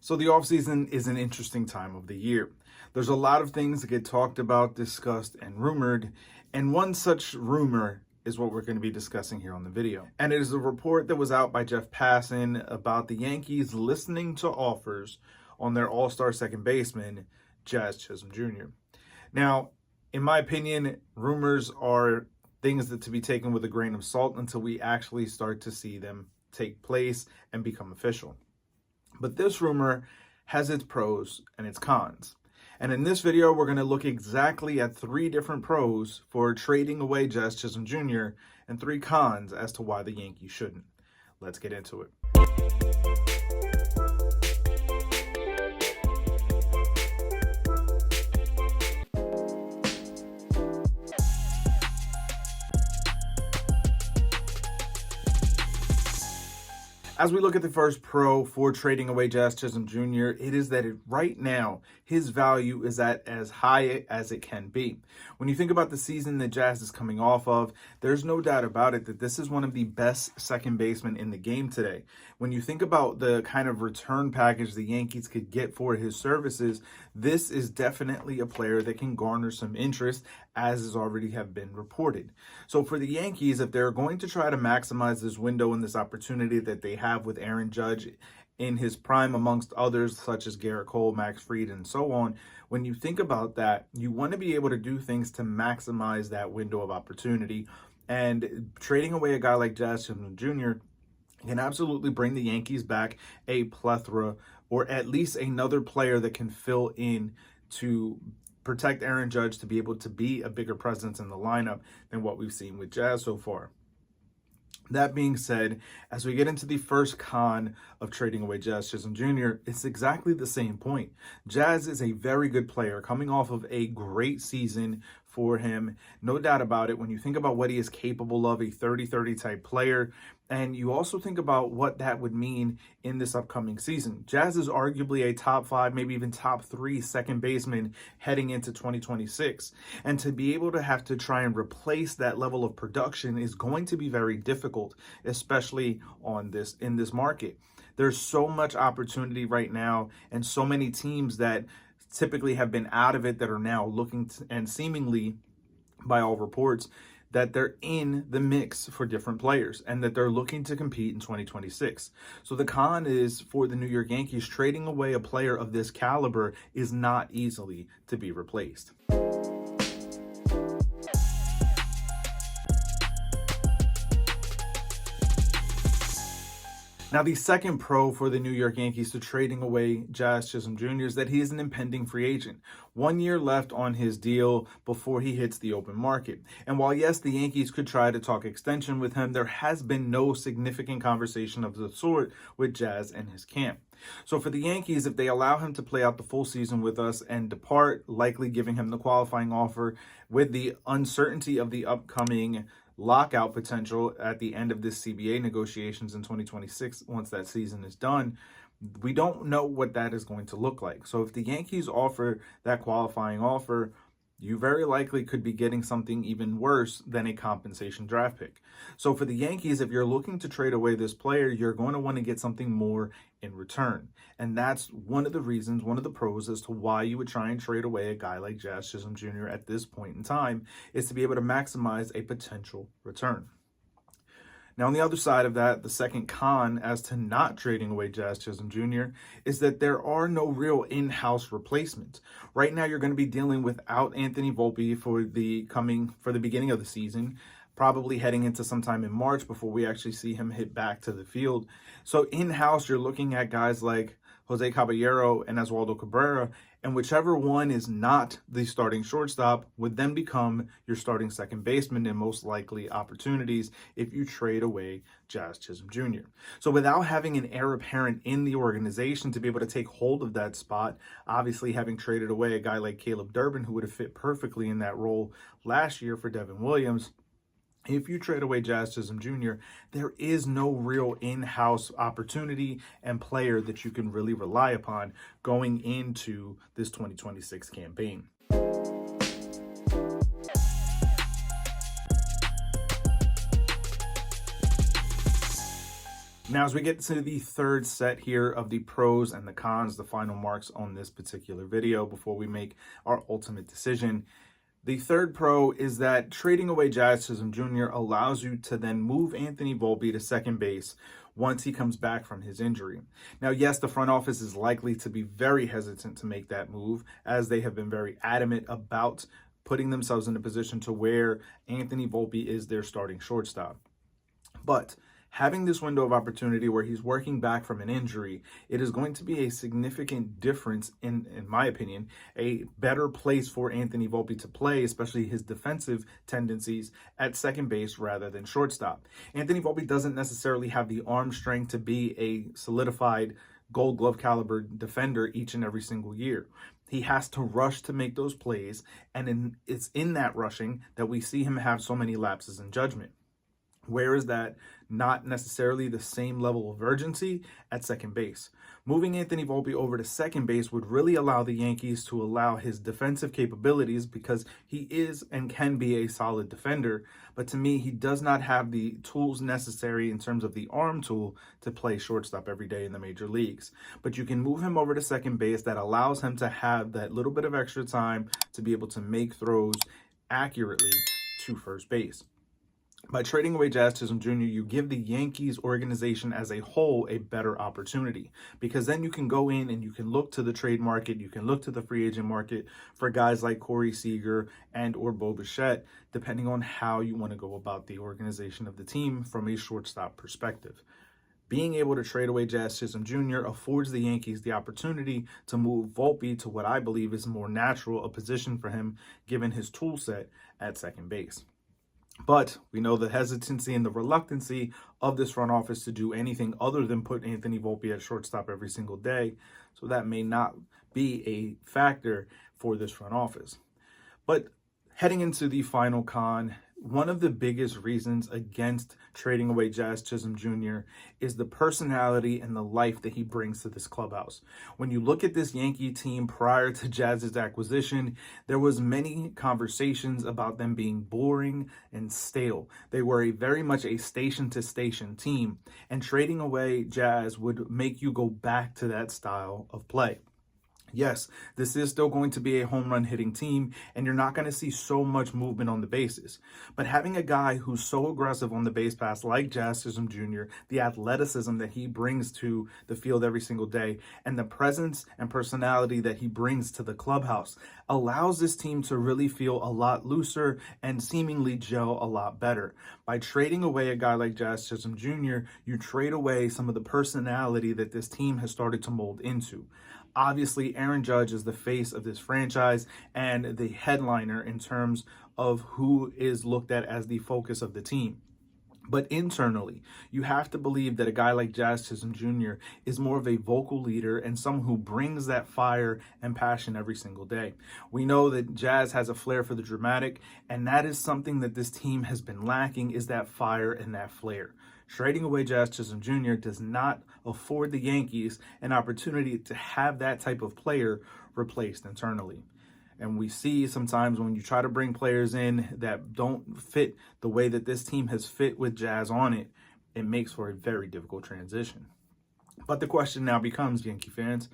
So the offseason is an interesting time of the year. There's a lot of things that get talked about, discussed, and rumored, and one such rumor is what we're going to be discussing here on the video. And it is a report that was out by Jeff Passan about the Yankees listening to offers on their all-star second baseman, Jazz Chisholm Jr. Now, in my opinion, rumors are things that to be taken with a grain of salt until we actually start to see them take place and become official. But this rumor has its pros and its cons. And in this video, we're going to look exactly at 3 different pros for trading away Jazz Chisholm Jr. and 3 cons as to why the Yankees shouldn't. Let's get into it. As we look at the first pro for trading away Jazz Chisholm Jr., it is that right now, his value is at as high as it can be. When you think about the season that Jazz is coming off of, there's no doubt about it that this is one of the best second basemen in the game today. When you think about the kind of return package the Yankees could get for his services, this is definitely a player that can garner some interest, as has already have been reported. So for the Yankees, if they're going to try to maximize this window and this opportunity that they have with Aaron Judge in his prime, amongst others such as Garrett Cole, Max Fried, and so on, when you think about that, you want to be able to do things to maximize that window of opportunity. And trading away a guy like Jazz Chisholm Jr. can absolutely bring the Yankees back a plethora, or at least another player that can fill in to protect Aaron Judge, to be able to be a bigger presence in the lineup than what we've seen with Jazz so far. That being said, as we get into the first con of trading away Jazz Chisholm Jr., it's exactly the same point. Jazz is a very good player coming off of a great season for him. No doubt about it. When you think about what he is capable of, a 30-30 type player, and you also think about what that would mean in this upcoming season. Jazz is arguably a top 5, maybe even top 3 second baseman heading into 2026. And to be able to have to try and replace that level of production is going to be very difficult, especially in this market. There's so much opportunity right now, and so many teams that typically have been out of it that are now looking to, and seemingly by all reports, that they're in the mix for different players and that they're looking to compete in 2026. So the con is for the New York Yankees, trading away a player of this caliber is not easily to be replaced. Now, the second pro for the New York Yankees to trading away Jazz Chisholm Jr. is that he is an impending free agent. 1 year left on his deal before he hits the open market. And while, yes, the Yankees could try to talk extension with him, there has been no significant conversation of the sort with Jazz and his camp. So for the Yankees, if they allow him to play out the full season with us and depart, likely giving him the qualifying offer with the uncertainty of the upcoming lockout potential at the end of this CBA negotiations in 2026, once that season is done, we don't know what that is going to look like. So if the Yankees offer that qualifying offer, you very likely could be getting something even worse than a compensation draft pick. So for the Yankees, if you're looking to trade away this player, you're going to want to get something more in return. And that's one of the reasons, one of the pros as to why you would try and trade away a guy like Jazz Chisholm Jr. at this point in time, is to be able to maximize a potential return. Now, on the other side of that, the second con as to not trading away Jazz Chisholm Jr. is that there are no real in-house replacements. Right now, you're going to be dealing without Anthony Volpe for the beginning of the season, probably heading into sometime in March before we actually see him hit back to the field. So in-house, you're looking at guys like Jose Caballero and Oswaldo Cabrera, and whichever one is not the starting shortstop would then become your starting second baseman in most likely opportunities if you trade away Jazz Chisholm Jr. So without having an heir apparent in the organization to be able to take hold of that spot, obviously having traded away a guy like Caleb Durbin, who would have fit perfectly in that role last year for Devin Williams, if you trade away Jazz Chisholm Jr., there is no real in-house opportunity and player that you can really rely upon going into this 2026 campaign. Now, as we get to the third set here of the pros and the cons, the final marks on this particular video before we make our ultimate decision, the third pro is that trading away Jazz Chisholm Jr. allows you to then move Anthony Volpe to second base once he comes back from his injury. Now, yes, the front office is likely to be very hesitant to make that move, as they have been very adamant about putting themselves in a position to where Anthony Volpe is their starting shortstop. But having this window of opportunity where he's working back from an injury, it is going to be a significant difference, in my opinion, a better place for Anthony Volpe to play, especially his defensive tendencies at second base rather than shortstop. Anthony Volpe doesn't necessarily have the arm strength to be a solidified Gold Glove caliber defender each and every single year. He has to rush to make those plays, and it's in that rushing that we see him have so many lapses in judgment. Where is that not necessarily the same level of urgency at second base? Moving Anthony Volpe over to second base would really allow the Yankees to allow his defensive capabilities, because he is and can be a solid defender. But to me, he does not have the tools necessary in terms of the arm tool to play shortstop every day in the major leagues. But you can move him over to second base. That allows him to have that little bit of extra time to be able to make throws accurately to first base. By trading away Jazz Chisholm Jr., you give the Yankees organization as a whole a better opportunity, because then you can go in and you can look to the trade market, you can look to the free agent market for guys like Corey Seager and or Bo Bichette, depending on how you want to go about the organization of the team from a shortstop perspective. Being able to trade away Jazz Chisholm Jr. affords the Yankees the opportunity to move Volpe to what I believe is more natural a position for him, given his tool set at second base. But we know the hesitancy and the reluctancy of this front office to do anything other than put Anthony Volpe at shortstop every single day. So that may not be a factor for this front office. But heading into the final con, one of the biggest reasons against trading away Jazz Chisholm Jr. is the personality and the life that he brings to this clubhouse. When you look at this Yankee team prior to Jazz's acquisition, there was many conversations about them being boring and stale. They were very much a station-to-station team, and trading away Jazz would make you go back to that style of play. Yes, this is still going to be a home run hitting team, and you're not going to see so much movement on the bases. But having a guy who's so aggressive on the base pass like Jazz Chisholm Jr., the athleticism that he brings to the field every single day, and the presence and personality that he brings to the clubhouse allows this team to really feel a lot looser and seemingly gel a lot better. By trading away a guy like Jazz Chisholm Jr., you trade away some of the personality that this team has started to mold into. Obviously, Aaron Judge is the face of this franchise and the headliner in terms of who is looked at as the focus of the team. But internally, you have to believe that a guy like Jazz Chisholm Jr. is more of a vocal leader and someone who brings that fire and passion every single day. We know that Jazz has a flair for the dramatic, and that is something that this team has been lacking, is that fire and that flair. Trading away Jazz Chisholm Jr. does not afford the Yankees an opportunity to have that type of player replaced internally. And we see sometimes when you try to bring players in that don't fit the way that this team has fit with Jazz on it, it makes for a very difficult transition. But the question now becomes, Yankee fans,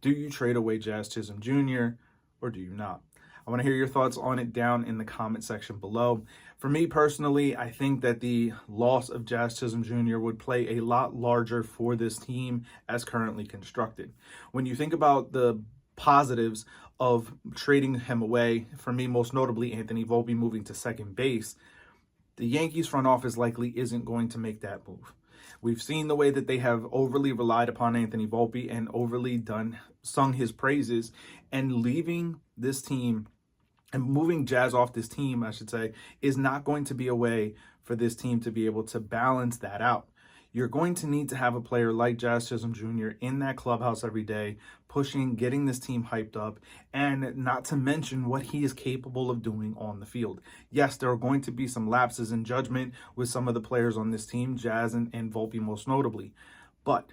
do you trade away Jazz Chisholm Jr. or do you not? I want to hear your thoughts on it down in the comment section below. For me personally, I think that the loss of Jazz Chisholm Jr. would play a lot larger for this team as currently constructed. When you think about the positives of trading him away, for me, most notably Anthony Volpe moving to second base, the Yankees front office likely isn't going to make that move. We've seen the way that they have overly relied upon Anthony Volpe and overly sung his praises, and leaving this team and moving Jazz off this team, I should say, is not going to be a way for this team to be able to balance that out. You're going to need to have a player like Jazz Chisholm Jr. in that clubhouse every day, pushing, getting this team hyped up, and not to mention what he is capable of doing on the field. Yes, there are going to be some lapses in judgment with some of the players on this team, Jazz and Volpe most notably, but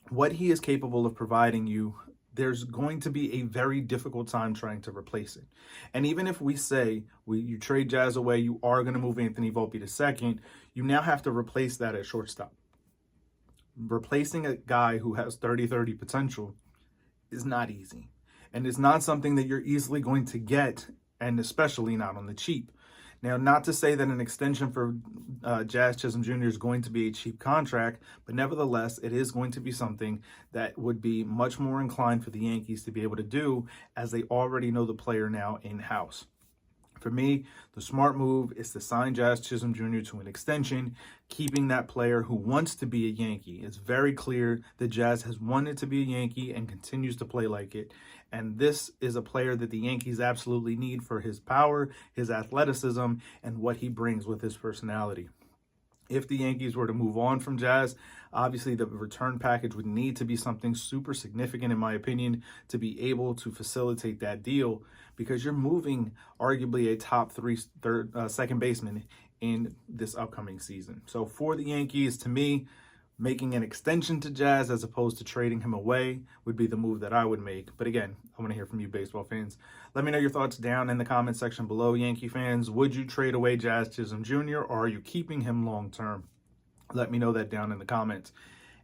what he is capable of providing you, there's going to be a very difficult time trying to replace it. And even if we say you trade Jazz away, you are going to move Anthony Volpe to second, you now have to replace that at shortstop. replacing a guy who has 30-30 potential is not easy. And it's not something that you're easily going to get, and especially not on the cheap. Now, not to say that an extension for Jazz Chisholm Jr. is going to be a cheap contract, but nevertheless, it is going to be something that would be much more inclined for the Yankees to be able to do, as they already know the player now in-house. For me, the smart move is to sign Jazz Chisholm Jr. to an extension, keeping that player who wants to be a Yankee. It's very clear that Jazz has wanted to be a Yankee and continues to play like it. And this is a player that the Yankees absolutely need for his power, his athleticism, and what he brings with his personality. If the Yankees were to move on from Jazz, obviously the return package would need to be something super significant, in my opinion, to be able to facilitate that deal, because you're moving arguably a top second baseman in this upcoming season. So for the Yankees, to me, making an extension to Jazz as opposed to trading him away would be the move that I would make. But again, I want to hear from you, baseball fans. Let me know your thoughts down in the comment section below, Yankee fans. Would you trade away Jazz Chisholm Jr. or are you keeping him long term? Let me know that down in the comments.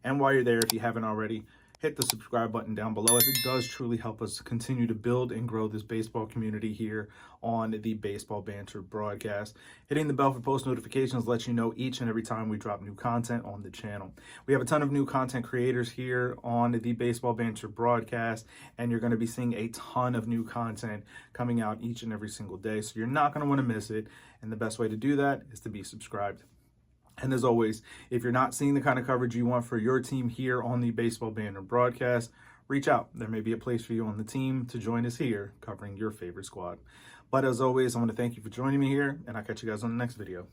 And while you're there, if you haven't already, hit the subscribe button down below, as it does truly help us continue to build and grow this baseball community here on the Baseball Banter Broadcast. Hitting the bell for post notifications lets you know each and every time we drop new content on the channel. We have a ton of new content creators here on the Baseball Banter Broadcast, and you're going to be seeing a ton of new content coming out each and every single day, so you're not going to want to miss it, and the best way to do that is to be subscribed. And as always, if you're not seeing the kind of coverage you want for your team here on the Baseball Banter Broadcast, reach out. There may be a place for you on the team to join us here covering your favorite squad. But as always, I want to thank you for joining me here, and I'll catch you guys on the next video.